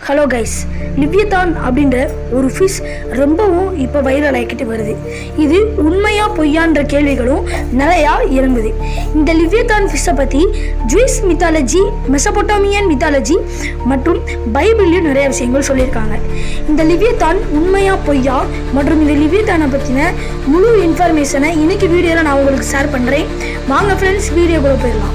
Hello guys, லிவ்யதான் அப்படின்ற ஒரு fish ரொம்பவும் இப்போ வைரல் ஆகிக்கிட்டு வருது. இது உண்மையா பொய்யான்ற கேள்விகளும் நிறையா எழும்புது. இந்த லிவ்யதான் ஃபிஷ்ஷை பற்றி ஜூயிஸ் மித்தாலஜி, மெசபொட்டாமியன் மித்தாலஜி மற்றும் பைபிள்லையும் நிறைய விஷயங்கள் சொல்லியிருக்காங்க. இந்த லிவ்யதான் உண்மையா பொய்யா மற்றும் இந்த லிவ்யதானை பற்றின முழு இன்ஃபர்மேஷனை இன்னைக்கு வீடியோவில் நான் உங்களுக்கு ஷேர் பண்ணுறேன். வாங்க ஃப்ரெண்ட்ஸ், வீடியோக்குள்ளே போயிடலாம்.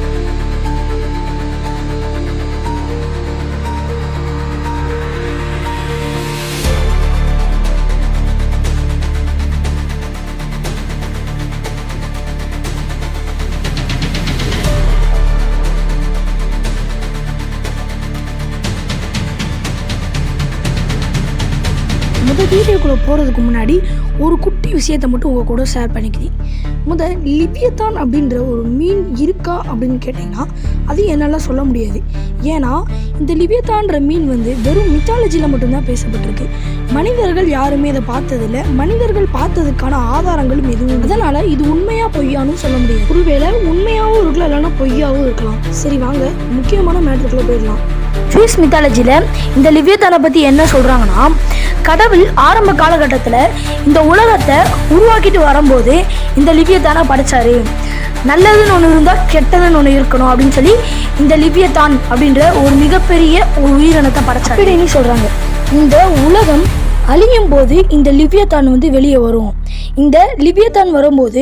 வீடியோக்குள்ளே போகிறதுக்கு முன்னாடி ஒரு குட்டி விஷயத்தை மட்டும் உங்கள் கூட ஷேர் பண்ணிக்கிறேன். லிவ்யதான் அப்படின்ற ஒரு மீன் இருக்கா அப்படின்னு கேட்டிங்கன்னா அது என்னால் சொல்ல முடியாது. ஏன்னா இந்த லிவ்யதான்ற மீன் வெறும் மித்தாலஜியில் மட்டும்தான் பேசப்பட்டிருக்கு. மனிதர்கள் யாருமே இதை பார்த்ததில்லை. மனிதர்கள் பார்த்ததுக்கான ஆதாரங்களும் எதுவும். அதனால் இது உண்மையாக பொய்யான்னு சொல்ல முடியாது. ஒருவேளை உண்மையாகவும் இருக்கலாம், இல்லைன்னா பொய்யாகவும் இருக்கலாம். சரி வாங்க முக்கியமான மேட்டருக்குள்ளே போயிடலாம். ஜூயிஸ் மித்தாலஜியில் இந்த லிவ்யதானை பற்றி என்ன சொல்கிறாங்கன்னா, கடவுள் ஆரம்ப காலகட்டத்தில் இந்த உலகத்தை உருவாக்கிட்டு வரும்போது இந்த லிவ்யதானை படைச்சாரு. நல்லதுன்னு ஒன்று இருந்தால் கெட்டதுன்னு ஒன்று இருக்கணும் அப்படின்னு சொல்லி இந்த லிவ்யதான் அப்படின்ற ஒரு மிகப்பெரிய ஒரு உயிரினத்தை படைச்சாரு அப்படின்னு சொல்கிறாங்க. இந்த உலகம் அழியும் போது இந்த லிவ்யதான் வெளியே வரும். இந்த லிவ்யதான் வரும்போது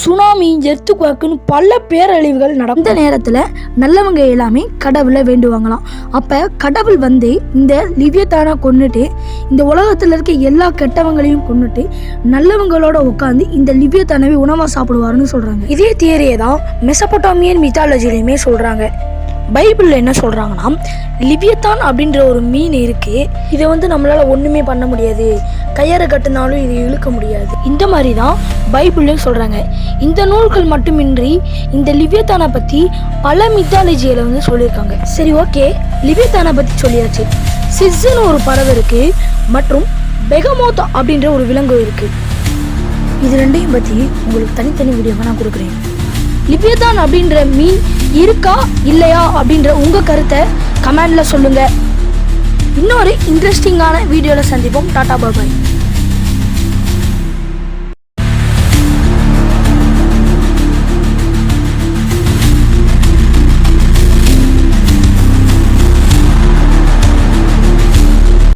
சுனாமி, எர்த்குவேக்குன்னு பல பேரழிவுகள் நடந்த நேரத்தில் நல்லவங்க எல்லாமே கடவுளை வேண்டுவாங்களாம். அப்போ கடவுள் இந்த லிவ்யதானை கொன்னுட்டு இந்த உலகத்தில் இருக்க எல்லா கெட்டவங்களையும் கொன்னுட்டு நல்லவங்களோட உட்காந்து இந்த லிவ்யதானவே உணவாக சாப்பிடுவாருன்னு சொல்கிறாங்க. இதே தியரியை தான் மெசபொட்டாமியன் மித்தாலஜிலையுமே சொல்கிறாங்க. பைபிளில் என்ன சொல்கிறாங்கன்னா, லிவ்யதான் அப்படின்ற ஒரு மீன் இருக்குது. இதை நம்மளால் ஒன்றுமே பண்ண முடியாது, கயிறு கட்டினாலும் இது இழுக்க முடியாது. இந்த மாதிரி தான் பைபிள்லையும் சொல்கிறாங்க. இந்த நூல்கள் மட்டுமின்றி இந்த லிவ்யதானை பற்றி பல மித்தாலஜியில் சொல்லியிருக்காங்க. சரி ஓகே, லிவ்யதானை பற்றி சொல்லியாச்சு. சிஸ்ஸுன்னு ஒரு பறவை இருக்குது மற்றும் பெகமோத் அப்படின்ற ஒரு விலங்கு இருக்குது. இது ரெண்டையும் பற்றி உங்களுக்கு தனித்தனி வீடியோவை நான் கொடுக்குறேன். லிவ்யதான் அப்படின்ற மீன் இருக்கா இல்லையா அப்படின்ற உங்கள் கருத்தை கமெண்டில் சொல்லுங்கள். இன்னொரு இன்ட்ரெஸ்டிங்கான வீடியோவில் சந்திப்போம். டாடா பாய்.